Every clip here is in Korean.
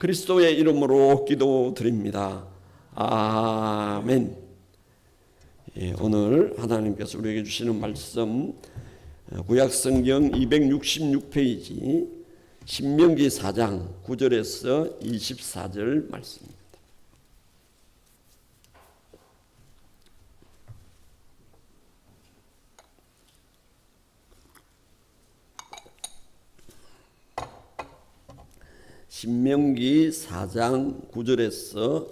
그리스도의 이름으로 기도드립니다. 아멘. 오늘 하나님께서 우리에게 주시는 말씀 구약성경 266페이지 신명기 4장 9절에서 24절 말씀입니다. 신명기 4장 9절에서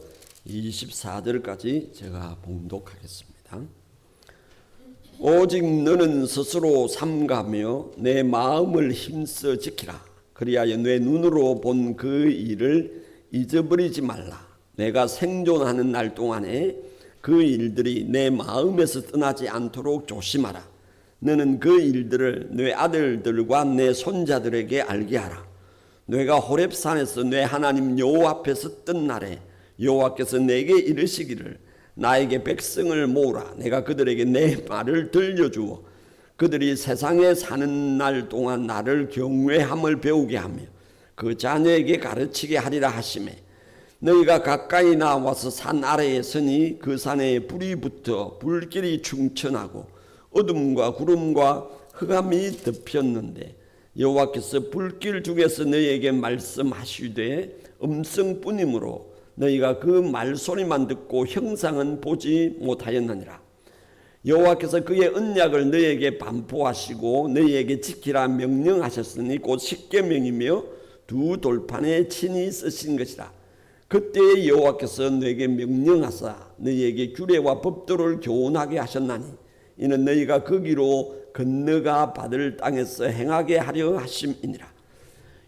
24절까지 제가 봉독하겠습니다. 오직 너는 스스로 삼가며 내 마음을 힘써 지키라. 그리하여 내 눈으로 본 그 일을 잊어버리지 말라. 내가 생존하는 날 동안에 그 일들이 내 마음에서 떠나지 않도록 조심하라. 너는 그 일들을 내 아들들과 내 손자들에게 알게 하라. 내가 호렙산에서 내 하나님 여호와 앞에서 뜬 날에 여호와께서 내게 이르시기를 나에게 백성을 모으라. 내가 그들에게 내 말을 들려주어 그들이 세상에 사는 날 동안 나를 경외함을 배우게 하며 그 자녀에게 가르치게 하리라 하시매 너희가 가까이 나와서 산 아래에 서니 그 산에 불이 붙어 불길이 충천하고 어둠과 구름과 흑암이 덮였는데 여호와께서 불길 중에서 너희에게 말씀하시되 음성뿐이므로 너희가 그 말소리만 듣고 형상은 보지 못하였느니라. 여호와께서 그의 언약을 너희에게 반포하시고 너희에게 지키라 명령하셨으니 곧 십계명이며 두 돌판에 친히 쓰신 것이라. 그때에 여호와께서 너희에게 명령하사 너희에게 규례와 법도를 교훈하게 하셨나니 이는 너희가 거기로 건너가 받을 땅에서 행하게 하려 하심이니라.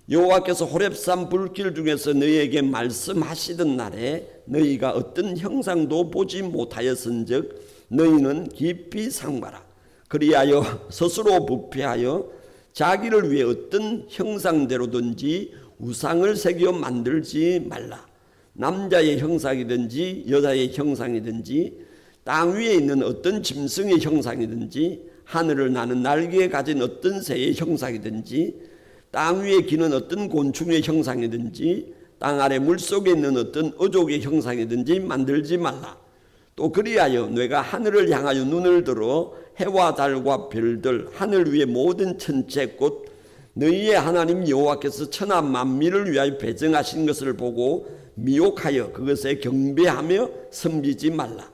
여호와께서 호렙산 불길 중에서 너희에게 말씀하시던 날에 너희가 어떤 형상도 보지 못하였은즉 너희는 깊이 상봐라. 그리하여 스스로 부패하여 자기를 위해 어떤 형상대로든지 우상을 새겨 만들지 말라. 남자의 형상이든지 여자의 형상이든지 땅 위에 있는 어떤 짐승의 형상이든지 하늘을 나는 날개 가진 어떤 새의 형상이든지 땅 위에 기는 어떤 곤충의 형상이든지 땅 아래 물속에 있는 어떤 어족의 형상이든지 만들지 말라. 또 그리하여 내가 하늘을 향하여 눈을 들어 해와 달과 별들 하늘 위의 모든 천체 곧 너희의 하나님 여호와께서 천하 만민을 위하여 배정하신 것을 보고 미혹하여 그것에 경배하며 섬기지 말라.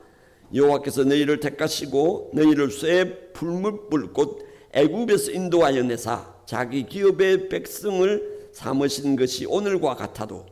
여호와께서 너희를 택하시고 너희를 쇠 풀무불 곧 애굽에서 인도하여 내사 자기 기업의 백성을 삼으신 것이 오늘과 같아도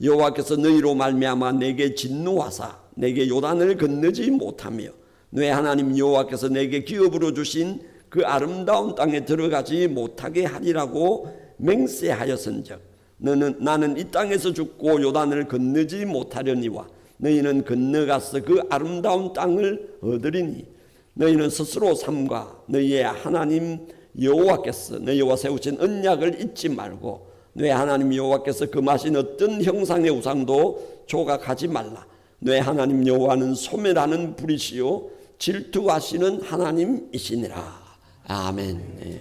여호와께서 너희로 말미암아 내게 진노하사 내게 요단을 건너지 못하며 내 하나님 여호와께서 내게 기업으로 주신 그 아름다운 땅에 들어가지 못하게 하리라고 맹세하였은즉 나는 이 땅에서 죽고 요단을 건너지 못하려니와 너희는 건너가서 그 아름다운 땅을 얻으리니 너희는 스스로 삼가 너희의 하나님 여호와께서 너희와 세우신 언약을 잊지 말고 내 하나님 여호와께서 금하신 어떤 형상의 우상도 조각하지 말라. 내 하나님 여호와는 소멸하는 불이시요 질투하시는 하나님이시니라. 아멘. 네.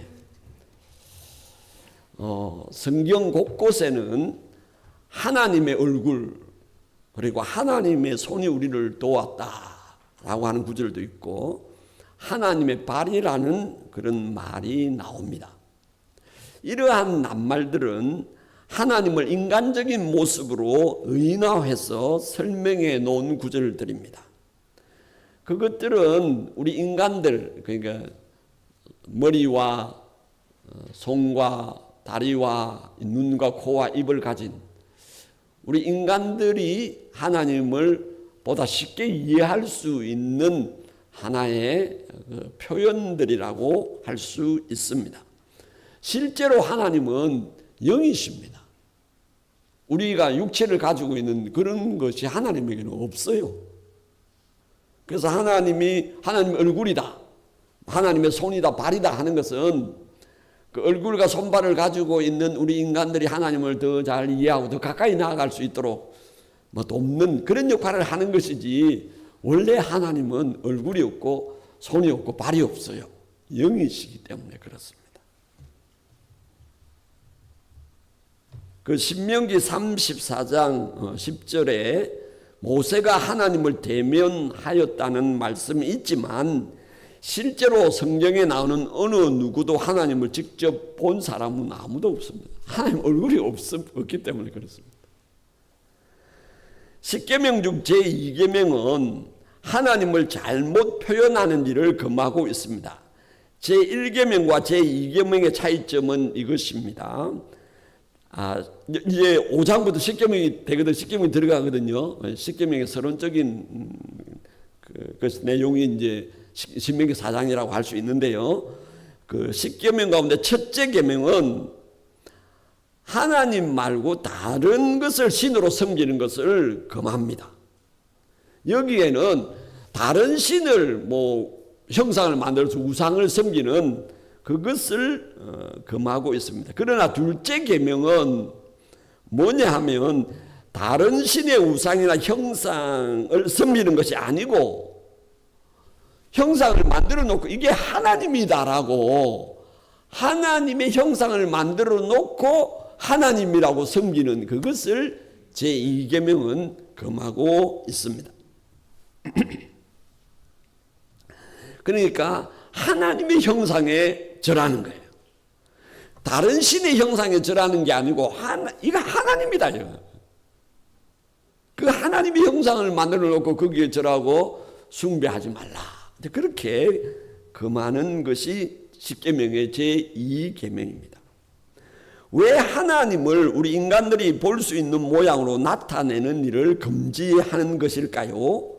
성경 곳곳에는 하나님의 얼굴 그리고 하나님의 손이 우리를 도왔다라고 하는 구절도 있고 하나님의 발이라는 그런 말이 나옵니다. 이러한 낱말들은 하나님을 인간적인 모습으로 의인화해서 설명해 놓은 구절들입니다. 그것들은 우리 인간들 그러니까 머리와 손과 다리와 눈과 코와 입을 가진 우리 인간들이 하나님을 보다 쉽게 이해할 수 있는 하나의 표현들이라고 할 수 있습니다. 실제로 하나님은 영이십니다. 우리가 육체를 가지고 있는 그런 것이 하나님에게는 없어요. 그래서 하나님의 얼굴이다, 하나님의 손이다, 발이다 하는 것은 그 얼굴과 손발을 가지고 있는 우리 인간들이 하나님을 더 잘 이해하고 더 가까이 나아갈 수 있도록 돕는 그런 역할을 하는 것이지 원래 하나님은 얼굴이 없고 손이 없고 발이 없어요. 영이시기 때문에 그렇습니다. 그 신명기 34장 10절에 모세가 하나님을 대면하였다는 말씀이 있지만 실제로 성경에 나오는 어느 누구도 하나님을 직접 본 사람은 아무도 없습니다. 하나님 얼굴이 없기 때문에 그렇습니다. 십계명 중 제2계명은 하나님을 잘못 표현하는 일을 금하고 있습니다. 제1계명과 제2계명의 차이점은 이것입니다. 이제 5장부터 10계명이 되거든, 10계명이 들어가거든요. 10계명의 서론적인 그 내용이 이제 신명기 4장이라고 할 수 있는데요. 그 10계명 가운데 첫째 계명은 하나님 말고 다른 것을 신으로 섬기는 것을 금합니다. 여기에는 다른 신을 형상을 만들어서 우상을 섬기는 그것을 금하고 있습니다. 그러나 둘째 계명은 뭐냐 하면 다른 신의 우상이나 형상을 섬기는 것이 아니고 형상을 만들어 놓고 이게 하나님이다라고 하나님의 형상을 만들어 놓고 하나님이라고 섬기는 그것을 제2계명은 금하고 있습니다. 그러니까 하나님의 형상에 절하는 거예요. 다른 신의 형상에 절하는 게 아니고 이거 하나님이다. 그 하나님의 형상을 만들어 놓고 거기에 절하고 숭배하지 말라. 그렇게 금하는 것이 십계명의 제2계명입니다. 왜 하나님을 우리 인간들이 볼 수 있는 모양으로 나타내는 일을 금지하는 것일까요?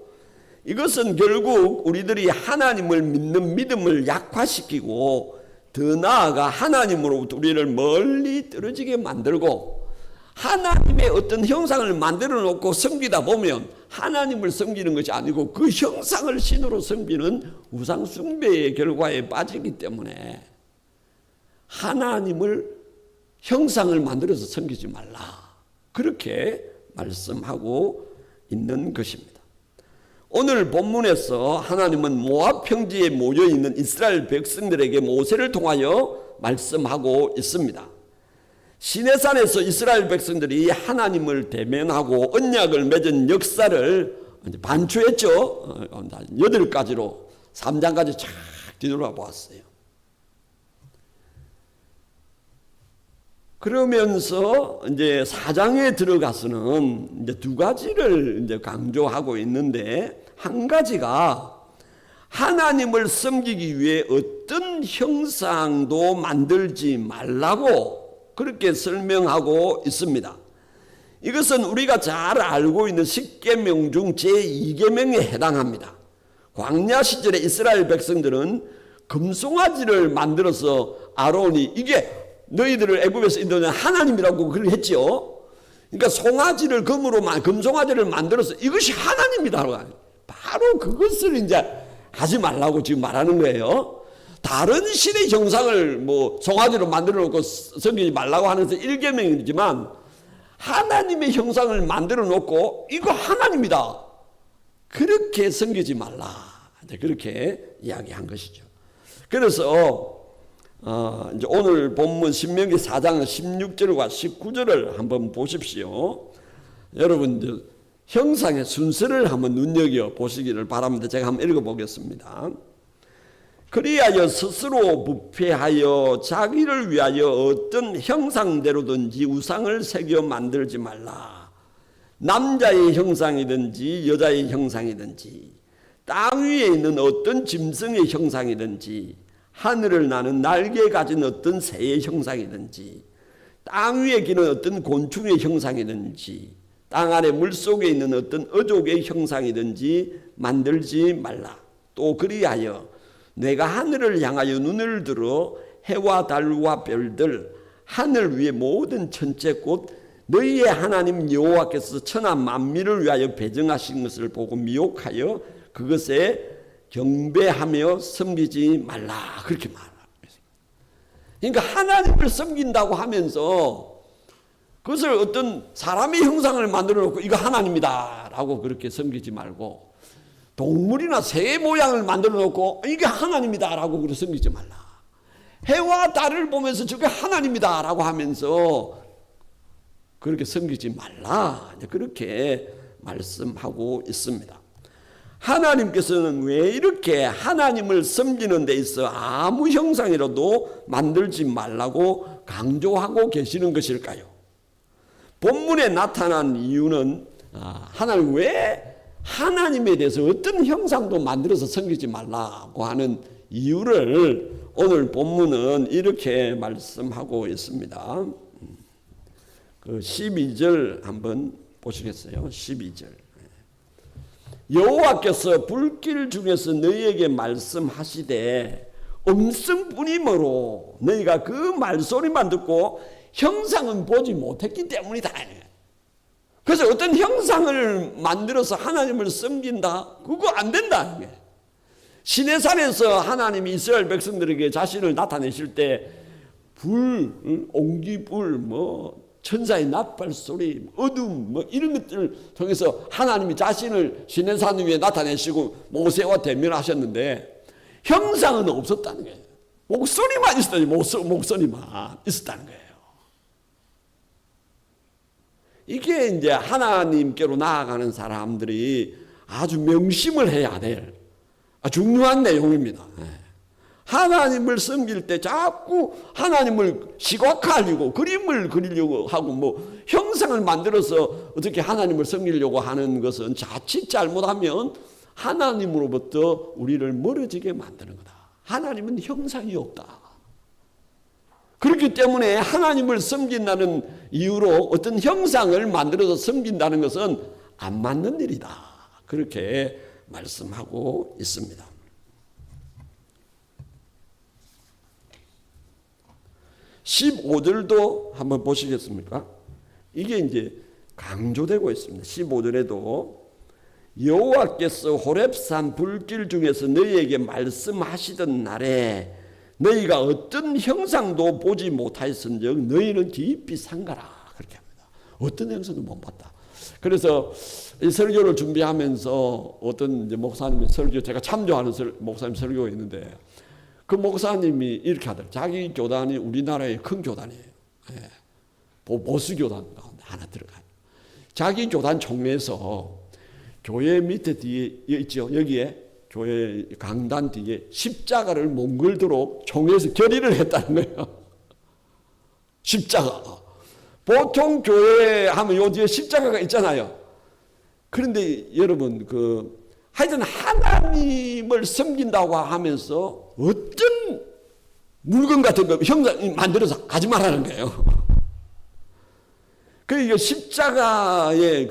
이것은 결국 우리들이 하나님을 믿는 믿음을 약화시키고 더 나아가 하나님으로부터 우리를 멀리 떨어지게 만들고 하나님의 어떤 형상을 만들어 놓고 섬기다 보면 하나님을 섬기는 것이 아니고 그 형상을 신으로 섬기는 우상 숭배의 결과에 빠지기 때문에 하나님을 형상을 만들어서 섬기지 말라. 그렇게 말씀하고 있는 것입니다. 오늘 본문에서 하나님은 모압 평지에 모여 있는 이스라엘 백성들에게 모세를 통하여 말씀하고 있습니다. 시내산에서 이스라엘 백성들이 하나님을 대면하고 언약을 맺은 역사를 반추했죠. 8가지로 3장까지 쫙 뒤돌아보았어요. 그러면서 이제 4장에 들어가서는 이제 2가지를 이제 강조하고 있는데 한 가지가 하나님을 섬기기 위해 어떤 형상도 만들지 말라고 그렇게 설명하고 있습니다. 이것은 우리가 잘 알고 있는 십계명 중 제2계명에 해당합니다. 광야 시절에 이스라엘 백성들은 금송아지를 만들어서 아론이 이게 너희들을 애굽에서 인도한 하나님이라고 그렇게 했지요. 그러니까 송아지를 금송아지를 만들어서 이것이 하나님이다. 바로 그것을 이제 하지 말라고 지금 말하는 거예요. 다른 신의 형상을 송아지로 만들어 놓고 섬기지 말라고 하는 것은 1계명이지만 하나님의 형상을 만들어 놓고 이거 하나님이다. 그렇게 섬기지 말라. 그렇게 이야기한 것이죠. 그래서 이제 오늘 본문 신명기 4장 16절과 19절을 한번 보십시오. 여러분 형상의 순서를 한번 눈여겨 보시기를 바랍니다. 제가 한번 읽어보겠습니다. 그리하여 스스로 부패하여 자기를 위하여 어떤 형상대로든지 우상을 새겨 만들지 말라. 남자의 형상이든지 여자의 형상이든지 땅 위에 있는 어떤 짐승의 형상이든지 하늘을 나는 날개 가진 어떤 새의 형상이든지 땅 위에 기는 어떤 곤충의 형상이든지 땅 아래 물속에 있는 어떤 어족의 형상이든지 만들지 말라. 또 그리하여 내가 하늘을 향하여 눈을 들어 해와 달과 별들 하늘 위의 모든 천체꽃 너희의 하나님 여호와께서 천하 만민을 위하여 배정하신 것을 보고 미혹하여 그것에 경배하며 섬기지 말라. 그렇게 말합니다. 그러니까 하나님을 섬긴다고 하면서 그것을 어떤 사람의 형상을 만들어 놓고 이거 하나님이다 라고 그렇게 섬기지 말고 동물이나 새 모양을 만들어 놓고 이게 하나님이다 라고 그렇게 섬기지 말라. 해와 달을 보면서 저게 하나님이다 라고 하면서 그렇게 섬기지 말라. 그렇게 말씀하고 있습니다. 하나님께서는 왜 이렇게 하나님을 섬기는 데 있어 아무 형상이라도 만들지 말라고 강조하고 계시는 것일까요? 본문에 나타난 이유는 하나님 왜 하나님에 대해서 어떤 형상도 만들어서 섬기지 말라고 하는 이유를 오늘 본문은 이렇게 말씀하고 있습니다. 그 12절 한번 보시겠어요? 12절. 여호와께서 불길 중에서 너희에게 말씀하시되 음성뿐이므로 너희가 그 말소리만 듣고 형상은 보지 못했기 때문이다. 그래서 어떤 형상을 만들어서 하나님을 섬긴다? 그거 안 된다. 시내산에서 하나님이 이스라엘 백성들에게 자신을 나타내실 때 불, 옹기불, 천사의 나팔 소리, 어둠, 이런 것들을 통해서 하나님이 자신을 시내산 위에 나타내시고 모세와 대면하셨는데 형상은 없었다는 거예요. 목소리만 있었다니, 목소리만 있었다는 거예요. 이게 이제 하나님께로 나아가는 사람들이 아주 명심을 해야 될 중요한 내용입니다. 하나님을 섬길 때 자꾸 하나님을 시각화하려고 그림을 그리려고 하고 형상을 만들어서 어떻게 하나님을 섬기려고 하는 것은 자칫 잘못하면 하나님으로부터 우리를 멀어지게 만드는 거다. 하나님은 형상이 없다. 그렇기 때문에 하나님을 섬긴다는 이유로 어떤 형상을 만들어서 섬긴다는 것은 안 맞는 일이다. 그렇게 말씀하고 있습니다. 15절도 한번 보시겠습니까? 이게 이제 강조되고 있습니다. 15절에도 여호와께서 호렙산 불길 중에서 너희에게 말씀하시던 날에 너희가 어떤 형상도 보지 못하였은즉 너희는 깊이 상가라. 그렇게 합니다. 어떤 형상도 못 봤다. 그래서 이 설교를 준비하면서 어떤 이제 목사님의 설교, 제가 참조하는 목사님 설교가 있는데 그 목사님이 이렇게 하더라고요. 자기 교단이 우리나라의 큰 교단이에요. 보수 교단 가운데 하나 들어가요. 자기 교단 총회에서 교회 밑에 뒤에 있죠. 여기에 교회 강단 뒤에 십자가를 몽글도록 총회에서 결의를 했다는 거예요. 십자가. 보통 교회 하면 요 뒤에 십자가가 있잖아요. 그런데 여러분 하여튼 하나님을 섬긴다고 하면서 어떤 물건 같은 거 형상 만들어서 가지 말라는 거예요. 그 십자가의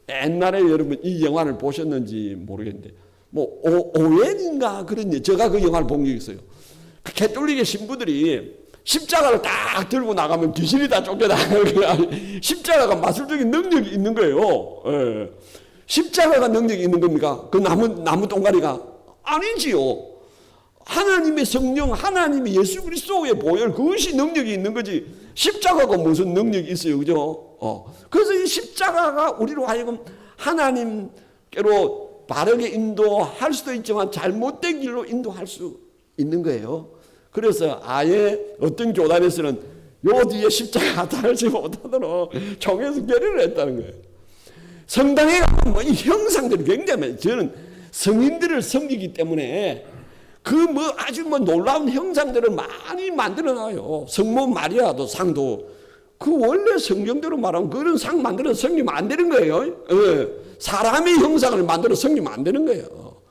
옛날에 여러분 이 영화를 보셨는지 모르겠는데 오웬인가 그런 제가 그 영화를 본 게 있어요. 그 캐톨릭의 신부들이 십자가를 딱 들고 나가면 귀신이 다 쫓겨나가요. 십자가가 마술적인 능력이 있는 거예요. 예. 십자가가 능력이 있는 겁니까? 그 나무 동가리가 아니지요. 하나님의 성령, 하나님의 예수 그리스도의 보혈, 그것이 능력이 있는 거지. 십자가가 무슨 능력이 있어요, 그죠? 그래서 이 십자가가 우리로 하여금 하나님께로 바르게 인도할 수도 있지만 잘못된 길로 인도할 수 있는 거예요. 그래서 아예 어떤 교단에서는 요 뒤에 십자가 달지 못하도록 총회에서 결의를 했다는 거예요. 성당에 가면 이 형상들이 굉장히 많아요. 저는 성인들을 섬기기 때문에 아주 놀라운 형상들을 많이 만들어 놔요. 성모 마리아도 상도 원래 성경대로 말하면 그런 상 만들어서 섬기면 안 되는 거예요. 사람의 형상을 만들어 섬기면 안 되는 거예요.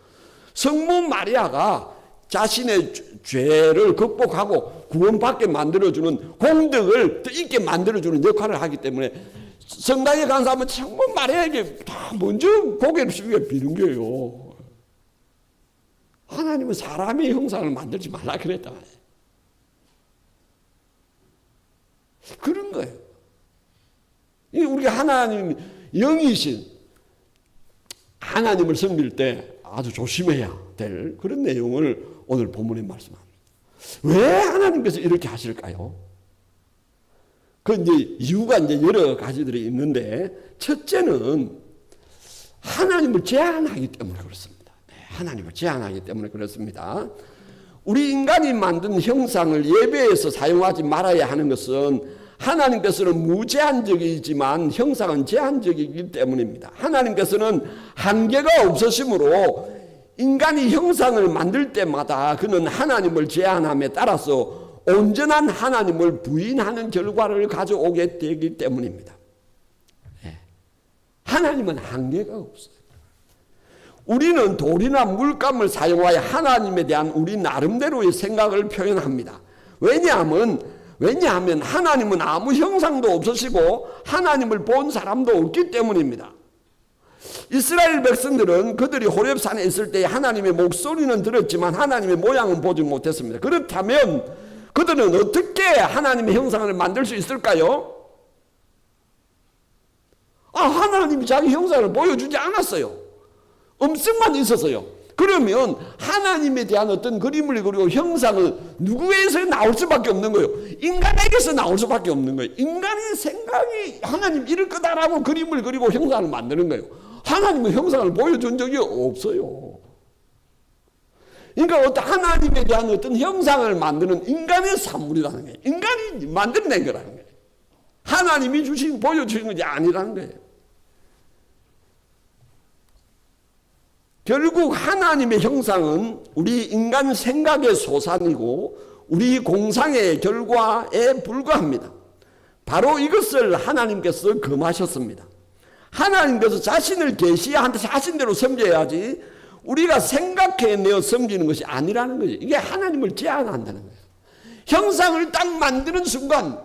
성모 마리아가 자신의 죄를 극복하고 구원받게 만들어주는 공덕을 더 있게 만들어주는 역할을 하기 때문에 성당에 간 사람은 성모 마리아에게 다 먼저 고개를 숙여 비는 거예요. 하나님은 사람의 형상을 만들지 말라 그랬다. 그런 거예요. 우리가 하나님 영이신 하나님을 섬길 때 아주 조심해야 될 그런 내용을 오늘 본문에 말씀합니다. 왜 하나님께서 이렇게 하실까요? 이유가 여러 가지들이 있는데 첫째는 하나님을 제한하기 때문에 그렇습니다. 하나님을 제한하기 때문에 그렇습니다. 우리 인간이 만든 형상을 예배에서 사용하지 말아야 하는 것은 하나님께서는 무제한적이지만 형상은 제한적이기 때문입니다. 하나님께서는 한계가 없으시므로 인간이 형상을 만들 때마다 그는 하나님을 제한함에 따라서 온전한 하나님을 부인하는 결과를 가져오게 되기 때문입니다. 하나님은 한계가 없어요. 우리는 돌이나 물감을 사용하여 하나님에 대한 우리 나름대로의 생각을 표현합니다. 왜냐하면 하나님은 아무 형상도 없으시고 하나님을 본 사람도 없기 때문입니다. 이스라엘 백성들은 그들이 호렙산에 있을 때 하나님의 목소리는 들었지만 하나님의 모양은 보지 못했습니다. 그렇다면 그들은 어떻게 하나님의 형상을 만들 수 있을까요? 하나님이 자기 형상을 보여주지 않았어요. 음성만 있었어요. 그러면 하나님에 대한 어떤 그림을 그리고 형상을 누구에서 나올 수밖에 없는 거예요. 인간에게서 나올 수밖에 없는 거예요. 인간의 생각이 하나님 이럴 거다라고 그림을 그리고 형상을 만드는 거예요. 하나님의 형상을 보여준 적이 없어요. 그러니까 어떤 하나님에 대한 어떤 형상을 만드는 인간의 산물이라는 거예요. 인간이 만들어낸 거라는 거예요. 하나님이 보여주신 것이 아니라는 거예요. 결국 하나님의 형상은 우리 인간 생각의 소산이고 우리 공상의 결과에 불과합니다. 바로 이것을 하나님께서 금하셨습니다. 하나님께서 자신을 계시한테 자신대로 섬겨야지 우리가 생각해내어 섬기는 것이 아니라는 거죠. 이게 하나님을 제한한다는 거예요. 형상을 딱 만드는 순간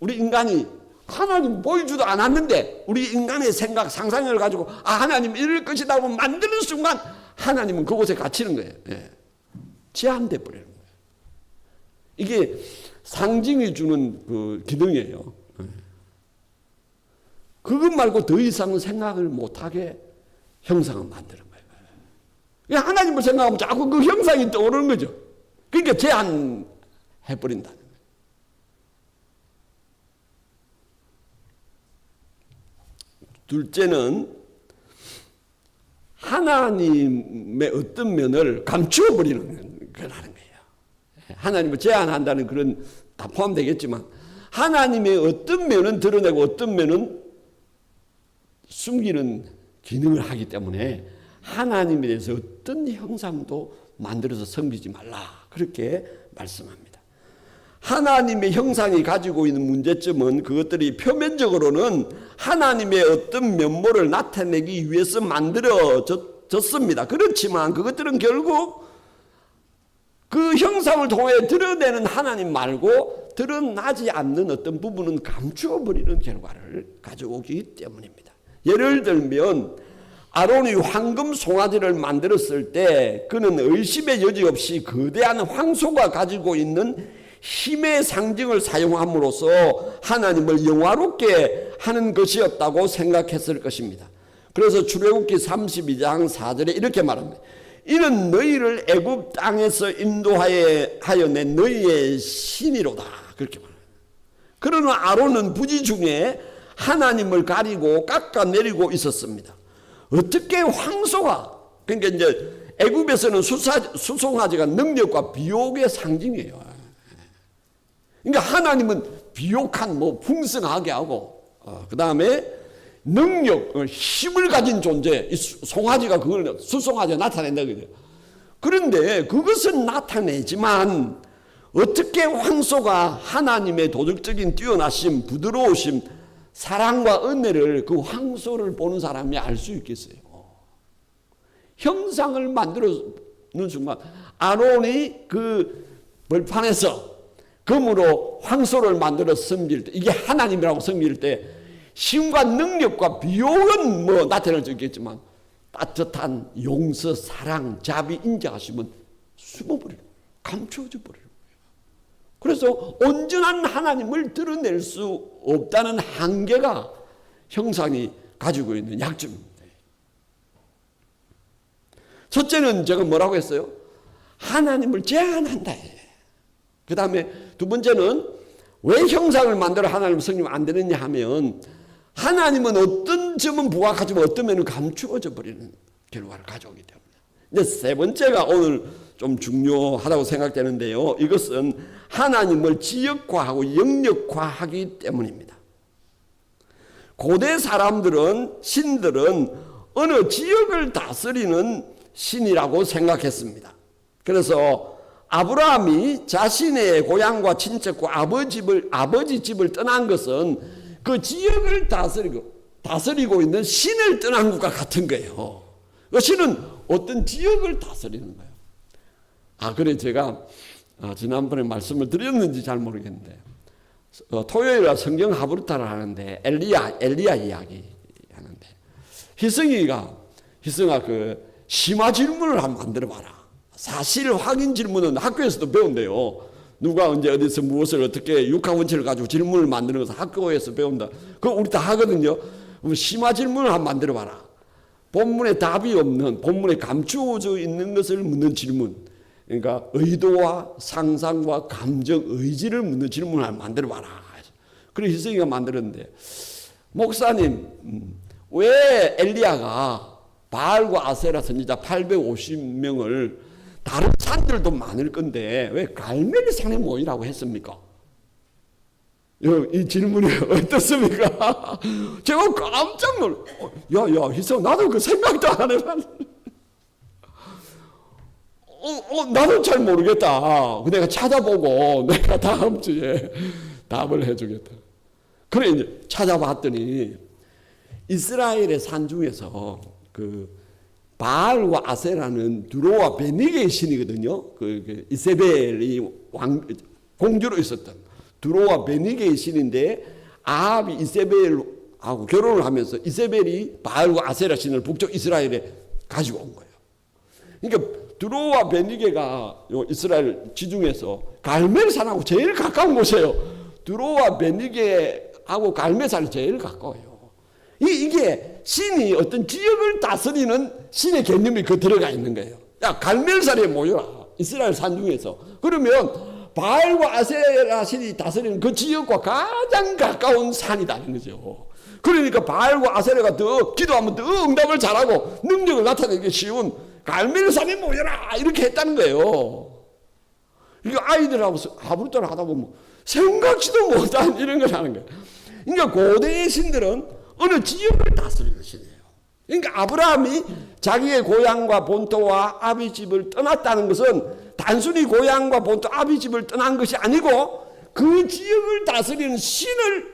우리 인간이 하나님 보여주도 않았는데 우리 인간의 생각, 상상을 가지고 하나님 이럴 것이다 고 만드는 순간 하나님은 그곳에 갇히는 거예요. 제한돼 버리는 거예요. 이게 상징이 주는 그 기능이에요. 그것 말고 더 이상은 생각을 못하게 형상을 만드는 거예요. 하나님을 생각하면 자꾸 그 형상이 떠오르는 거죠. 그러니까 제한해버린다는 거예요. 둘째는 하나님의 어떤 면을 감추어버리는 거라는 거예요. 하나님을 제한한다는 그런 다 포함되겠지만 하나님의 어떤 면은 드러내고 어떤 면은 숨기는 기능을 하기 때문에 하나님에 대해서 어떤 형상도 만들어서 섬기지 말라 그렇게 말씀합니다. 하나님의 형상이 가지고 있는 문제점은 그것들이 표면적으로는 하나님의 어떤 면모를 나타내기 위해서 만들어졌습니다. 그렇지만 그것들은 결국 그 형상을 통해 드러내는 하나님 말고 드러나지 않는 어떤 부분은 감추어버리는 결과를 가져오기 때문입니다. 예를 들면 아론이 황금 송아지를 만들었을 때 그는 의심의 여지 없이 거대한 황소가 가지고 있는 힘의 상징을 사용함으로써 하나님을 영화롭게 하는 것이었다고 생각했을 것입니다. 그래서 출애굽기 32장 4절에 이렇게 말합니다. 이는 너희를 애굽 땅에서 인도하여 낸 너희의 신이로다. 그렇게 말합니다. 그러나 아론은 부지 중에 하나님을 가리고 깎아내리고 있었습니다. 어떻게 황소가, 그러니까 이제 애굽에서는 수송아지가 능력과 비옥의 상징이에요. 그러니까 하나님은 비옥한 풍성하게 하고 그 다음에 능력, 힘을 가진 존재, 이 송아지가 그걸 수송아지가 나타낸다 그래요. 그런데 그것은 나타내지만 어떻게 황소가 하나님의 도덕적인 뛰어나심, 부드러우심, 사랑과 은혜를 그 황소를 보는 사람이 알 수 있겠어요? 형상을 만들어는 순간 아론이 그 벌판에서 금으로 황소를 만들어 섬길 때 이게 하나님이라고 섬길 때 힘과 능력과 비용은 나타날 수 있겠지만 따뜻한 용서, 사랑, 자비, 인자하심은 숨어버리는 거예요. 감춰져 버리는 거예요. 그래서 온전한 하나님을 드러낼 수 없다는 한계가 형상이 가지고 있는 약점입니다. 첫째는 제가 뭐라고 했어요? 하나님을 제한한다. 그 다음에 두 번째는 왜 형상을 만들어 하나님을 섬기면 안 되느냐 하면 하나님은 어떤 점은 부각하지만 어떤 면은 감추어져 버리는 결과를 가져오기 때문에 이제 세 번째가 오늘 좀 중요하다고 생각되는데요. 이것은 하나님을 지역화하고 영역화하기 때문입니다. 고대 사람들은 신들은 어느 지역을 다스리는 신이라고 생각했습니다. 그래서 아브라함이 자신의 고향과 친척과 아버지 집을 떠난 것은 그 지역을 다스리고 있는 신을 떠난 것과 같은 거예요. 그 신은 어떤 지역을 다스리는 거예요. 그래 제가 지난번에 말씀을 드렸는지 잘 모르겠는데 토요일에 성경 하브르타를 하는데 엘리야 이야기 하는데 희승아 그 심화 질문을 한번 만들어봐라. 사실 확인 질문은 학교에서도 배운대요. 누가 언제 어디서 무엇을 어떻게 육하원칙을 가지고 질문을 만드는 것을 학교에서 배운다. 그거 우리 다 하거든요. 심화 질문을 한번 만들어봐라. 본문에 답이 없는, 본문에 감추어져 있는 것을 묻는 질문. 그러니까 의도와 상상과 감정, 의지를 묻는 질문을 한번 만들어봐라. 그래서 희승이가 만들었는데, 목사님, 왜 엘리야가 바알과 아세라 선지자 850명을 다른 산들도 많을 건데 왜 갈멜산에 모이라고 했습니까? 이 질문이 어떻습니까? 제가 깜짝 놀라. 희성 나도 그 생각도 안 해봤는데. 나도 잘 모르겠다. 내가 찾아보고 내가 다음 주에 답을 해주겠다. 그래 이제 찾아봤더니 이스라엘의 산 중에서 그 바알과 아세라는 두로와 베니게의 신이거든요. 그 이세벨이 공주로 있었던 두로와 베니게의 신인데 아합이 이세벨하고 결혼을 하면서 이세벨이 바알과 아세라 신을 북쪽 이스라엘에 가지고 온 거예요. 그러니까 두로와 베니게가 이스라엘 지중에서 갈멜산하고 제일 가까운 곳이에요. 두로와 베니게하고 갈멜산이 제일 가까워요. 이게 신이 어떤 지역을 다스리는 신의 개념이 들어가 있는 거예요. 야, 갈멜산에 모여라. 이스라엘 산 중에서. 그러면 바알과 아세라 신이 다스리는 그 지역과 가장 가까운 산이라는 거죠. 그러니까 바알과 아세라가 더 기도하면 더 응답을 잘하고 능력을 나타내기 쉬운 갈멜산에 모여라. 이렇게 했다는 거예요. 이거 아이들하고 하브르타를 하다 보면 생각지도 못한 이런 걸 하는 거예요. 그러니까 고대의 신들은 어느 지역을 다스리는 신이에요. 그러니까 아브라함이 자기의 고향과 본토와 아비집을 떠났다는 것은 단순히 고향과 본토 아비집을 떠난 것이 아니고 그 지역을 다스리는 신을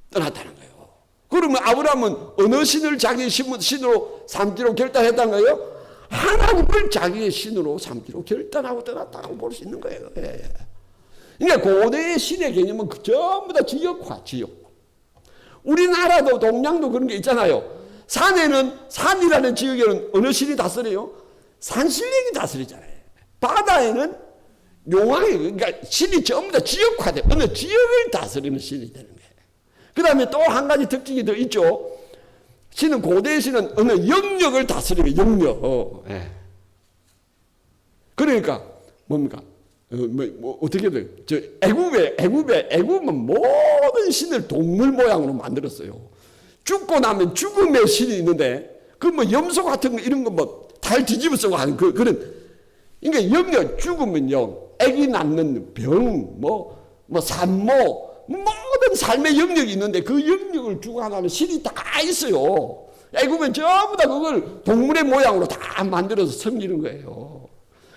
떠났다는 거예요. 그러면 아브라함은 어느 신을 자기의 신으로 삼기로 결단했다는 거예요? 하나님을 자기의 신으로 삼기로 결단하고 떠났다고 볼 수 있는 거예요. 예. 그러니까 고대의 신의 개념은 전부 다 지역화, 지역. 우리나라도 동양도 그런 게 있잖아요. 산이라는 지역에는 어느 신이 다스려요? 산신령이 다스리잖아요. 바다에는 용왕이, 그러니까 신이 전부 다 지역화돼. 어느 지역을 다스리는 신이 되는 거예요. 그 다음에 또 한 가지 특징이 더 있죠. 신은, 고대의 신은 어느 영역을 다스리는 영역. 예. 그러니까, 뭡니까? 어떻게 돼요? 애굽은 모든 신을 동물 모양으로 만들었어요. 죽고 나면 죽음의 신이 있는데, 그 염소 같은 거, 이런 거 달 뒤집어 쓰고 하는 그런, 그러니까 영역, 죽으면요, 애기 낳는 병, 산모, 모든 삶의 영역이 있는데 그 영역을 주관하는 신이 다 있어요. 애굽은 전부 다 그걸 동물의 모양으로 다 만들어서 섬기는 거예요.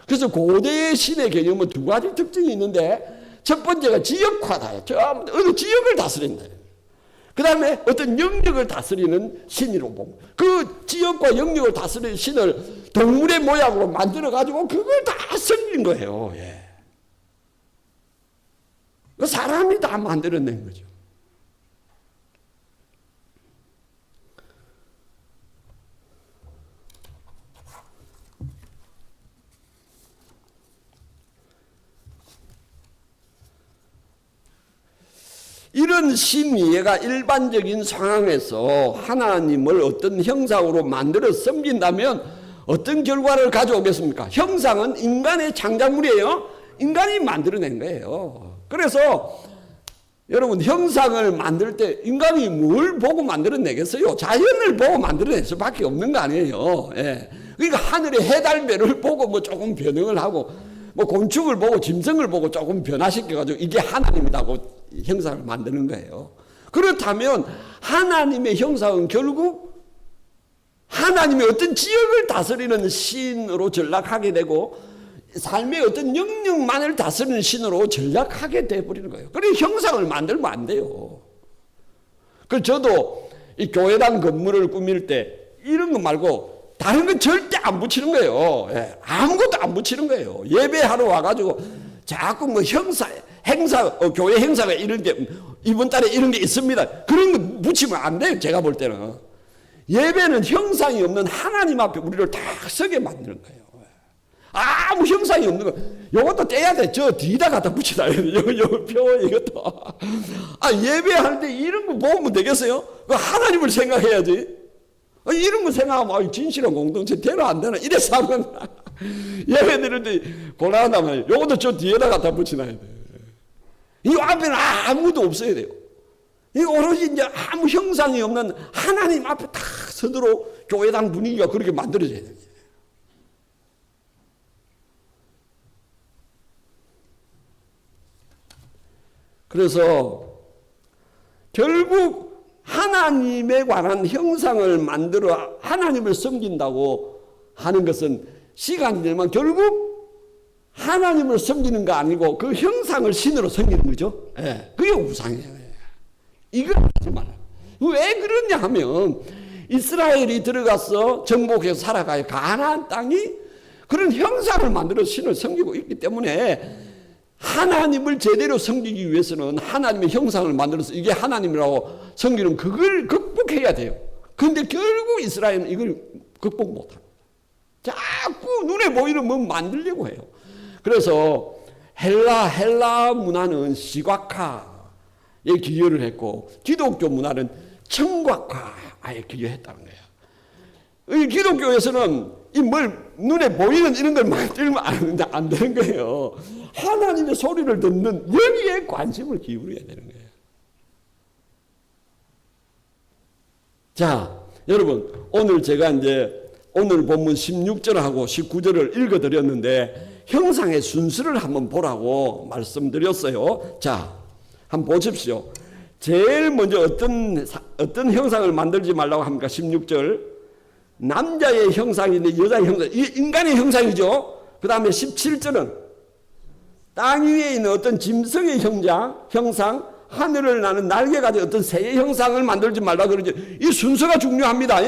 그래서 고대의 신의 개념은 두 가지 특징이 있는데 첫 번째가 지역화다. 전부 어느 지역을 다스린다. 그 다음에 어떤 영역을 다스리는 신이로 보고 그 지역과 영역을 다스리는 신을 동물의 모양으로 만들어가지고 그걸 다 섬긴 거예요. 예. 사람이 다 만들어낸 거죠. 이런 심의가 일반적인 상황에서 하나님을 어떤 형상으로 만들어 섬긴다면 어떤 결과를 가져오겠습니까? 형상은 인간의 창작물이에요. 인간이 만들어낸 거예요. 그래서 여러분 형상을 만들 때 인간이 뭘 보고 만들어내겠어요? 자연을 보고 만들어낼 수밖에 없는 거 아니에요. 예. 그러니까 하늘의 해달별을 보고 뭐 조금 변형을 하고 뭐 곤충을 보고 짐승을 보고 조금 변화시켜가지고 이게 하나님이라고 형상을 만드는 거예요. 그렇다면 하나님의 형상은 결국 하나님의 어떤 지역을 다스리는 신으로 전락하게 되고 삶의 어떤 영역만을 다스리는 신으로 전락하게 돼버리는 거예요. 그래서 형상을 만들면 안 돼요. 그래서 저도 이 교회당 건물을 꾸밀 때 이런 거 말고 다른 건 절대 안 붙이는 거예요. 예, 아무것도 안 붙이는 거예요. 예배하러 와가지고 자꾸 뭐 교회 행사가 이런 게 이번 달에 이런 게 있습니다. 그런 거 붙이면 안 돼요. 제가 볼 때는. 예배는 형상이 없는 하나님 앞에 우리를 다 서게 만드는 거예요. 아무 형상이 없는 거. 요것도 떼야 돼. 저 뒤에다 갖다 붙이다. 요 표 이것도. 예배할 때 이런 거 보면 되겠어요? 그 하나님을 생각해야지. 이런 거 생각하면 진실한 공동체 되나 안 되나 이래서 하면 예배 드릴 때 곤란하단 말이에요. 요것도 저 뒤에다 갖다 붙여놔야 돼. 이 앞에는 아무도 없어야 돼요. 이 오로지 이제 아무 형상이 없는 하나님 앞에 딱 서도록 교회당 분위기가 그렇게 만들어져야 돼요. 그래서 결국 하나님에 관한 형상을 만들어 하나님을 섬긴다고 하는 것은 시간이 되면 결국 하나님을 섬기는 거 아니고 그 형상을 신으로 섬기는 거죠. 예, 그게 우상이에요. 이걸 하지 말아요. 왜 그러냐 하면 이스라엘이 들어가서 정복해서 살아가요. 가나안 땅이 그런 형상을 만들어 신을 섬기고 있기 때문에 하나님을 제대로 섬기기 위해서는 하나님의 형상을 만들어서 이게 하나님이라고 섬기는 그걸 극복해야 돼요. 그런데 결국 이스라엘은 이걸 극복 못합니다. 자꾸 눈에 보이는 뭐 만들려고 해요. 그래서 헬라 문화는 시각화에 기여를 했고 기독교 문화는 청각화에 기여했다는 거예요. 이 기독교에서는 이 뭘 눈에 보이는 이런 걸 만들면 안 되는 거예요. 하나님의 소리를 듣는 여기에 관심을 기울여야 되는 거예요. 자, 여러분 오늘 제가 이제 오늘 본문 16절하고 19절을 읽어드렸는데 형상의 순서를 한번 보라고 말씀드렸어요. 자, 한번 보십시오. 제일 먼저 어떤 형상을 만들지 말라고 합니까? 16절. 남자의 형상인데 여자의 형상, 인간의 형상이죠. 그 다음에 17절은 땅 위에 있는 어떤 짐승의 형상, 하늘을 나는 날개 가진 어떤 새의 형상을 만들지 말라 그러죠. 이 순서가 중요합니다.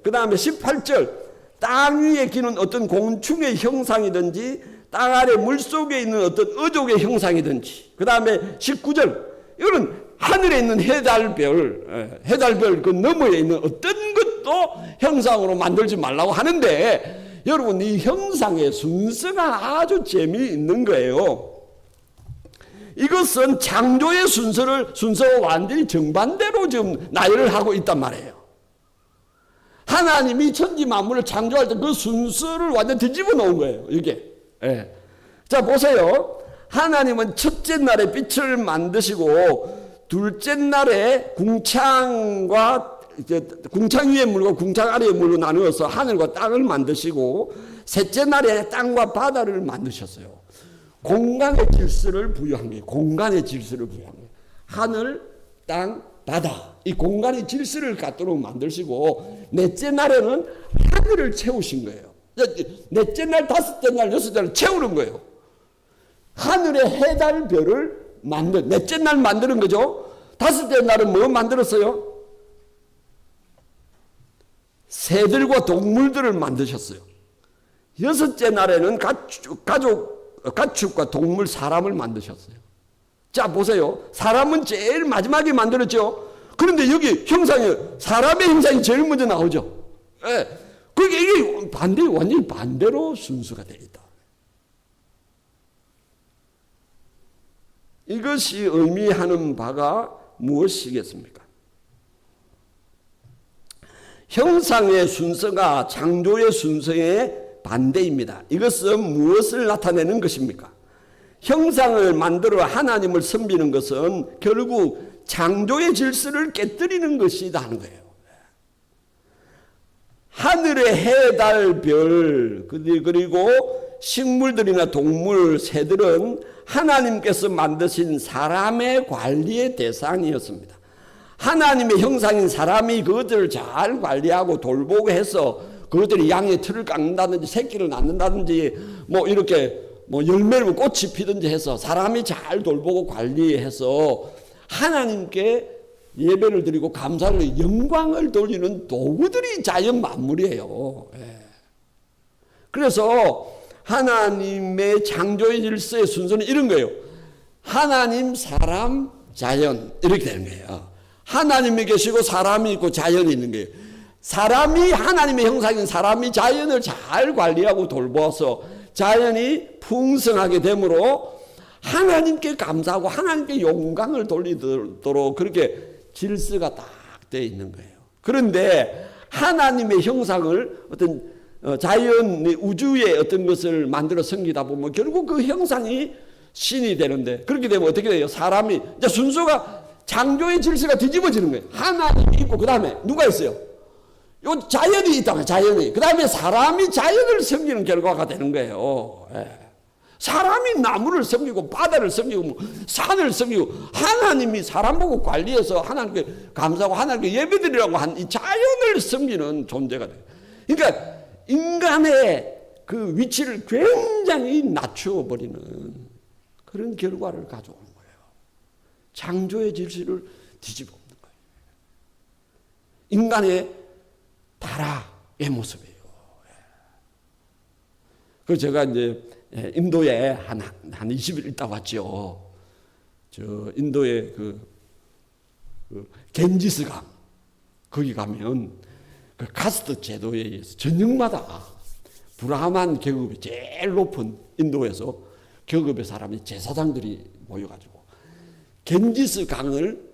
그 다음에 18절, 땅 위에 기는 어떤 곤충의 형상이든지 땅 아래 물속에 있는 어떤 어족의 형상이든지, 그 다음에 19절, 이거는 하늘에 있는 해달별 그 너머에 있는 어떤 것도 형상으로 만들지 말라고 하는데, 여러분 이 형상의 순서가 아주 재미있는 거예요. 이것은 창조의 순서와 완전히 정반대로 지금 나열을 하고 있단 말이에요. 하나님이 천지 만물을 창조할 때 그 순서를 완전 뒤집어 놓은 거예요. 이게. 예. 자, 보세요. 하나님은 첫째 날에 빛을 만드시고 둘째 날에 궁창 위의 물과 궁창 아래의 물로 나누어서 하늘과 땅을 만드시고 셋째 날에 땅과 바다를 만드셨어요. 공간의 질서를 부여한 거예요. 공간의 질서를 부여한 거예요. 하늘, 땅, 바다. 이 공간의 질서를 갖도록 만드시고 넷째 날에는 하늘을 채우신 거예요. 넷째 날, 다섯째 날, 여섯째 날 채우는 거예요. 하늘의 해달별을 넷째 날 만드는 거죠. 다섯째 날은 뭐 만들었어요? 새들과 동물들을 만드셨어요. 여섯째 날에는 가축과 동물, 사람을 만드셨어요. 자, 보세요. 사람은 제일 마지막에 만들었죠. 그런데 여기 형상이, 사람의 형상이 제일 먼저 나오죠. 예. 그게 이게 완전히 반대로 순서가 되어 있다. 이것이 의미하는 바가 무엇이겠습니까? 형상의 순서가 창조의 순서의 반대입니다. 이것은 무엇을 나타내는 것입니까? 형상을 만들어 하나님을 섬기는 것은 결국 창조의 질서를 깨뜨리는 것이다 하는 거예요. 하늘의 해, 달, 별, 그리고 식물들이나 동물, 새들은 하나님께서 만드신 사람의 관리의 대상이었습니다. 하나님의 형상인 사람이 그것들을 잘 관리하고 돌보고 해서 그것들이 양의 틀을 깎는다든지 새끼를 낳는다든지 뭐 이렇게 뭐 열매를 꽃이 피든지 해서 사람이 잘 돌보고 관리해서 하나님께 예배를 드리고 감사를 영광을 돌리는 도구들이 자연 만물이에요. 그래서 하나님의 창조의 질서의 순서는 이런 거예요. 하나님, 사람, 자연 이렇게 되는 거예요. 하나님이 계시고 사람이 있고 자연이 있는 거예요. 사람이 하나님의 형상인 사람이 자연을 잘 관리하고 돌보아서 자연이 풍성하게 되므로 하나님께 감사하고 하나님께 영광을 돌리도록 그렇게 질서가 딱 되어 있는 거예요. 그런데 하나님의 형상을 어떤 자연 우주의 어떤 것을 만들어 섬기다 보면 결국 그 형상이 신이 되는데 그렇게 되면 어떻게 돼요? 사람이 이제 순서가 창조의 질서가 뒤집어지는 거예요. 하나님이 있고 그 다음에 누가 있어요? 요 자연이 있다면 자연이 그 다음에 사람이 자연을 섬기는 결과가 되는 거예요. 사람이 나무를 섬기고 바다를 섬기고 산을 섬기고 하나님이 사람 보고 관리해서 하나님께 감사하고 하나님께 예배드리라고 한 이 자연을 섬기는 존재가 돼요. 그러니까 인간의 그 위치를 굉장히 낮추어 버리는 그런 결과를 가져오는 거예요. 창조의 질서를 뒤집어 엎는 거예요. 인간의 타락의 모습이에요. 그래서 제가 이제 인도에 한 20일 있다 왔죠. 저 인도의 그 겐지스 강 거기 가면 그 카스트 제도에 의해서 저녁마다 브라만 계급이 제일 높은 인도에서 계급의 사람이 제사장들이 모여가지고 겐지스 강을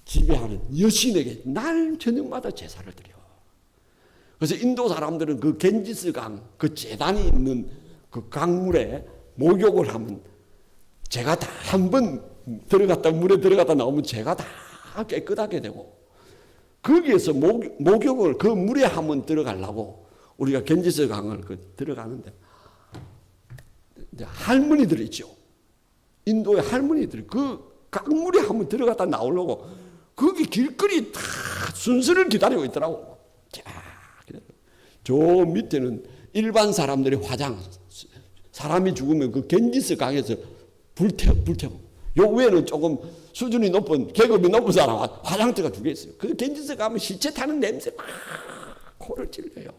지배하는 여신에게 날 저녁마다 제사를 드려. 그래서 인도 사람들은 그 겐지스 강, 그 제단이 있는 그 강물에 목욕을 하면 제가 다 한 번 들어갔다 물에 들어갔다 나오면 제가 다 깨끗하게 되고 거기에서 목욕을 그 물에 한번 들어가려고 우리가 겐지스 강을 들어가는데 이제 할머니들이 있죠. 인도의 할머니들이 그 강물에 한번 들어갔다 나오려고 거기 길거리 다 순서를 기다리고 있더라고. 저 밑에는 일반 사람들이 사람이 죽으면 그 겐지스 강에서 불태워. 요 위에는 조금 수준이 높은, 계급이 높은 사람 화장터가 두 개 있어요. 그 겐지스 가면 시체 타는 냄새 막 코를 찔려요.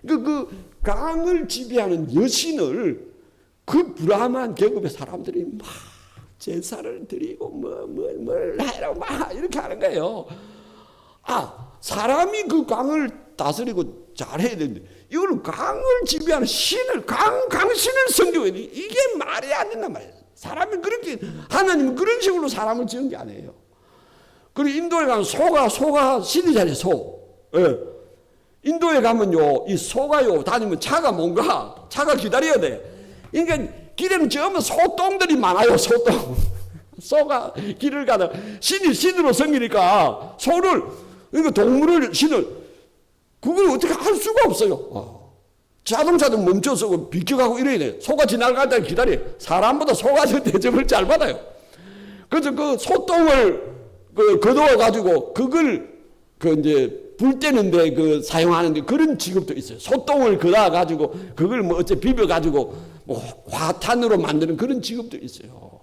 그 강을 지배하는 여신을 그 불암한 계급의 사람들이 막 제사를 드리고 뭘 해라 막 이렇게 하는 거예요. 사람이 그 강을 다스리고 잘해야 되는데 이거는 강을 지배하는 신을 강신을 섬기고 이게 말이 안 된단 말이에요. 사람이 그렇게 하나님은 그런 식으로 사람을 지은 게 아니에요. 그리고 인도에 가면 소가 신이잖아요. 소. 예. 인도에 가면요 이 소가요 다니면 차가 기다려야 돼. 그러니까 길에는 전부 소똥들이 많아요. 소똥. 소가 길을 가다 신으로 섬기니까 소를 그러니까 동물을 신을 그걸 어떻게 할 수가 없어요. 자동차도 멈춰서 비켜가고 이래야 돼. 소가 지나갈 때 기다려. 사람보다 소가 대접을 잘 받아요. 그래서 그 소똥을 거두어 가지고 그걸 이제 불 때는데 사용하는데 그런 직업도 있어요. 소똥을 거둬 가지고 그걸 뭐 어째 비벼 가지고 뭐 화탄으로 만드는 그런 직업도 있어요.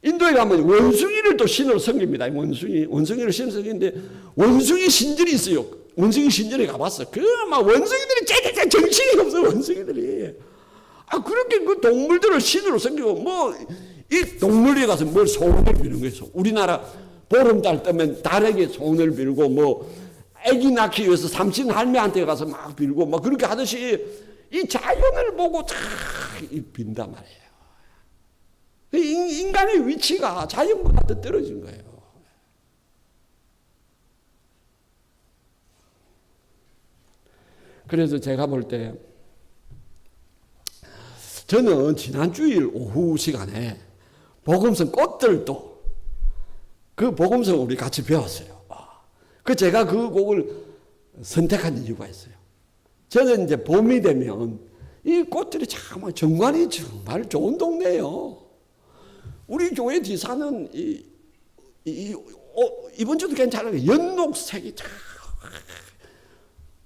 인도에 가면 원숭이를 또 신으로 섬깁니다. 원숭이를 신으로 섬기는데 원숭이 신전이 있어요. 원숭이 신전에 가봤어. 막 원숭이들이 째째째 정신이 없어, 원숭이들이. 그렇게 그 동물들을 신으로 섬기고, 이 동물에 가서 뭘 소원을 비는 거예요. 우리나라 보름달 뜨면 달에게 소원을 빌고, 애기 낳기 위해서 삼신 할매한테 가서 막 빌고, 그렇게 하듯이 이 자연을 보고 다 빈단 말이에요. 인간의 위치가 자연보다 더 떨어진 거예요. 그래서 제가 볼 때 저는 지난 주일 오후 시간에 복음성 꽃들도 그 복음성 우리 같이 배웠어요. 제가 그 곡을 선택한 이유가 있어요. 저는 이제 봄이 되면 이 꽃들이 참 정관이 정말 좋은 동네예요. 우리 교회 뒤사는 이번 주도 괜찮아요. 연록색이 참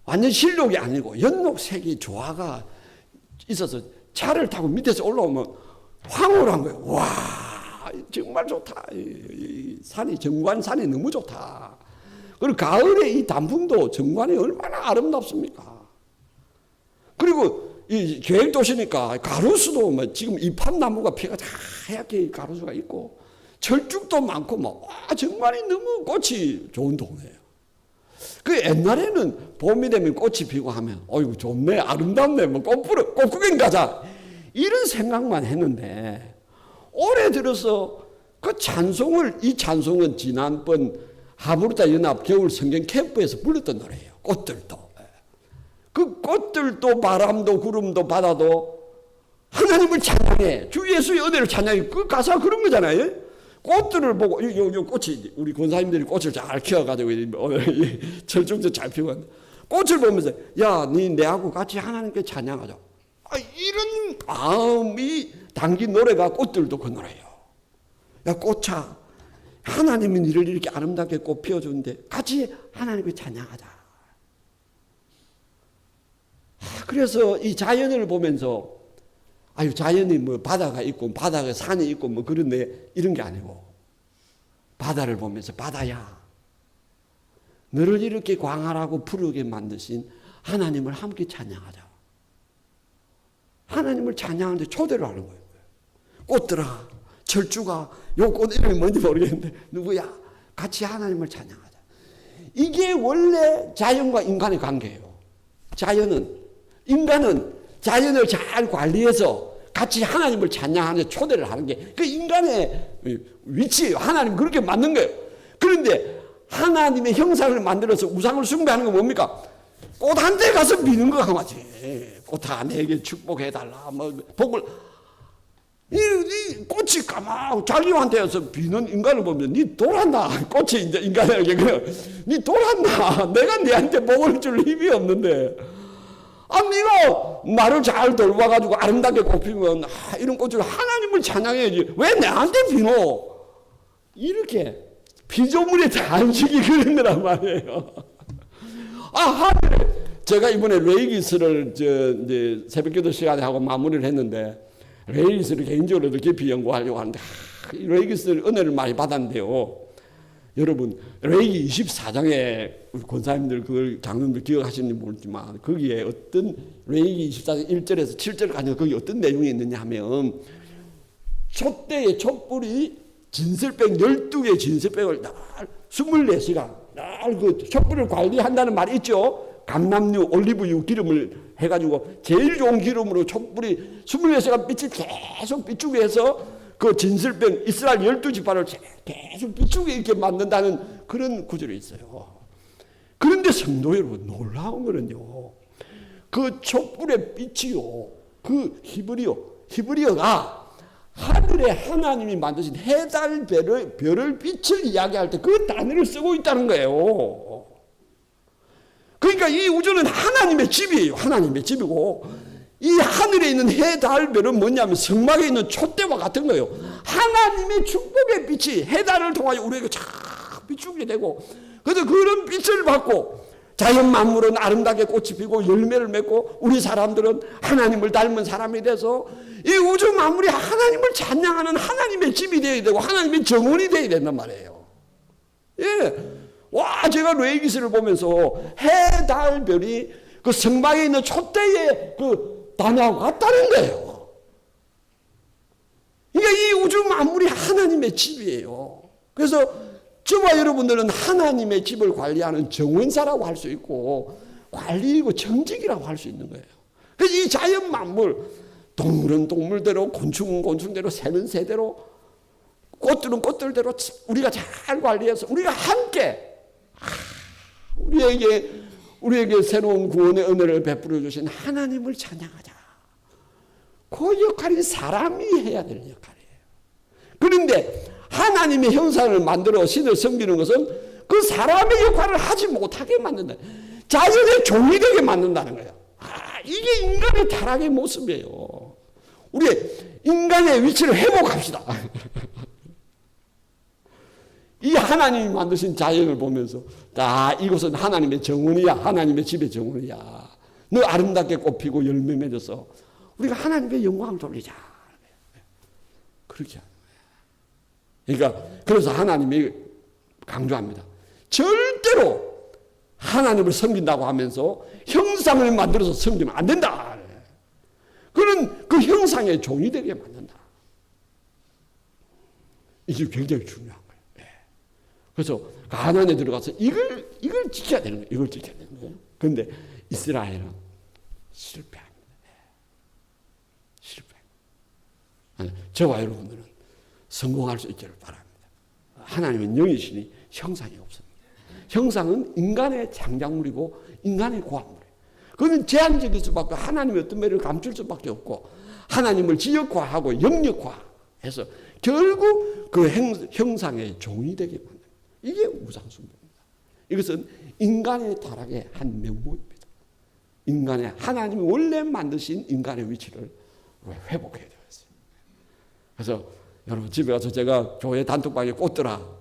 완전 실록이 아니고 연록색이 조화가 있어서 차를 타고 밑에서 올라오면 황홀한 거예요. 와, 정말 좋다. 이 산이 정관산이 너무 좋다. 그리고 가을에 이 단풍도 정관이 얼마나 아름답습니까? 그리고 이 계획도시니까 가로수도 뭐 지금 이팝나무가 피가 다 하얗게 가로수가 있고 철쭉도 많고 뭐 정말이 너무 꽃이 좋은 동네예요. 그 옛날에는 봄이 되면 꽃이 피고 하면 어이구 좋네 아름답네 뭐 꽃 구경 가자 이런 생각만 했는데 올해 들어서 그 찬송을 이 찬송은 지난번 하브르타 연합 겨울 성경 캠프에서 불렀던 노래예요. 꽃들도 그 꽃들도 바람도 구름도 바다도 하나님을 찬양해 주 예수의 은혜를 찬양해 그 가사가 그런 거잖아요. 꽃들을 보고 요 꽃이 우리 권사님들이 꽃을 잘 키워가지고 철쭉도 잘 피우고 꽃을 보면서 야 니 내하고 같이 하나님께 찬양하자 이런 마음이 담긴 노래가 꽃들도 그 노래예요. 야 꽃아 하나님은 니를 이렇게 아름답게 꽃 피워주는데 같이 하나님께 찬양하자. 그래서 이 자연을 보면서 자연이 뭐 바다가 있고 바다가 산이 있고 뭐 그런데 이런 게 아니고 바다를 보면서 바다야 너를 이렇게 광활하고 푸르게 만드신 하나님을 함께 찬양하자. 하나님을 찬양하는데 초대를 하는 거예요. 꽃들아 철쭉아 요 꽃 이름이 뭔지 모르겠는데 누구야 같이 하나님을 찬양하자. 이게 원래 자연과 인간의 관계예요. 인간은 자연을 잘 관리해서 같이 하나님을 찬양하는 초대를 하는 게 그 인간의 위치예요. 하나님 그렇게 만든 거예요. 그런데 하나님의 형상을 만들어서 우상을 숭배하는 건 뭡니까? 꽃 한 대 가서 비는 거 하지. 꽃아 내게 축복해달라. 뭐 복을 이 꽃이 까마고 자기한테서 비는 인간을 보면 니 돌았나? 꽃이 이제 인간에게 그래. 니 돌았나? 내가 니한테 복을 줄 힘이 없는데. 네가 나를 잘 돌봐가지고 아름답게 꽃 피우면 이런 꽃을 하나님을 찬양해야지. 왜 내한테 비노? 이렇게 피조물의 단식이 그런 거란 말이에요. 하늘에 제가 이번에 레이기스를 이제 새벽기도 시간에 하고 마무리를 했는데 레이기스를 개인적으로 깊이 연구하려고 하는데 레이기스 은혜를 많이 받았는데요. 여러분 레이기 24장에 우리 권사님들 그걸 장로님들 기억하시는지 모르지만 거기에 어떤 레이기 24장 1절에서 7절까지 거기 어떤 내용이 있느냐 하면 촛대의 촛불이 진설병 12개의 진설병을 날 24시간 날 그 촛불을 관리한다는 말이 있죠. 감람유, 올리브유 기름을 해가지고 제일 좋은 기름으로 촛불이 24시간 빛을 계속 비추게 해서 그 진설병 이스라엘 12지파를 계속 비추게 이렇게 만든다는 그런 구절이 있어요. 그런데 성도 여러분 놀라운 거는요. 그 촛불의 빛이요. 그 히브리어가 하늘에 하나님이 만드신 해달 별을 빛을 이야기할 때 그 단어를 쓰고 있다는 거예요. 그러니까 이 우주는 하나님의 집이에요. 하나님의 집이고 이 하늘에 있는 해, 달, 별은 뭐냐면 성막에 있는 촛대와 같은 거예요. 하나님의 축복의 빛이 해, 달을 통하여 우리에게 쫙 비추게 되고 그래서 그런 빛을 받고 자연 만물은 아름답게 꽃이 피고 열매를 맺고 우리 사람들은 하나님을 닮은 사람이 돼서 이 우주 만물이 하나님을 찬양하는 하나님의 집이 되어야 되고 하나님의 정원이 되어야 된단 말이에요. 예. 와, 제가 레이기스를 보면서 해, 달, 별이 그 성막에 있는 촛대의 그 단어하고 같다는 거예요. 그러니까 이 우주 만물이 하나님의 집이에요. 그래서 저와 여러분들은 하나님의 집을 관리하는 정원사라고 할 수 있고 관리이고 정직이라고 할 수 있는 거예요. 그래서 이 자연 만물 동물은 동물대로 곤충은 곤충대로 새는 새대로 꽃들은 꽃들대로 우리가 잘 관리해서 우리가 함께 우리에게 새로운 구원의 은혜를 베풀어 주신 하나님을 찬양하자. 그 역할이 사람이 해야 되는 역할이에요. 그런데 하나님의 형상을 만들어 신을 섬기는 것은 그 사람의 역할을 하지 못하게 만든다. 자연의 종이 되게 만든다는 거예요. 이게 인간의 타락의 모습이에요. 우리 인간의 위치를 회복합시다. 이 하나님이 만드신 자연을 보면서 이곳은 하나님의 정원이야. 하나님의 집의 정원이야. 너 아름답게 꽃피고 열매 맺어서 우리가 하나님의 영광을 돌리자. 그렇게 하는 거예요. 그러니까 그래서 하나님이 강조합니다. 절대로 하나님을 섬긴다고 하면서 형상을 만들어서 섬기면 안 된다. 그는 그 형상의 종이 되게 만든다. 이게 굉장히 중요한 거예요. 그래서 가나안에 들어가서 이걸 지켜야 되는 거예요. 이걸 지켜야 되는 거예요. 그런데 이스라엘은 실패합니다. 저와 여러분들은 성공할 수 있기를 바랍니다. 하나님은 영이시니 형상이 없습니다. 형상은 인간의 창작물이고 인간의 고안물이에요. 그건 제한적일 수밖에, 하나님의 어떤 매를 감출 수밖에 없고, 하나님을 지역화하고 영역화해서 결국 그 형상의 종이 되게 만듭니다. 이게 우상숭배입니다. 이것은 인간의 타락의 한 명목입니다. 인간의, 하나님이 원래 만드신 인간의 위치를 회복해야 되어요. 그래서 여러분 집에 가서 제가 교회 단톡방에 꽂더라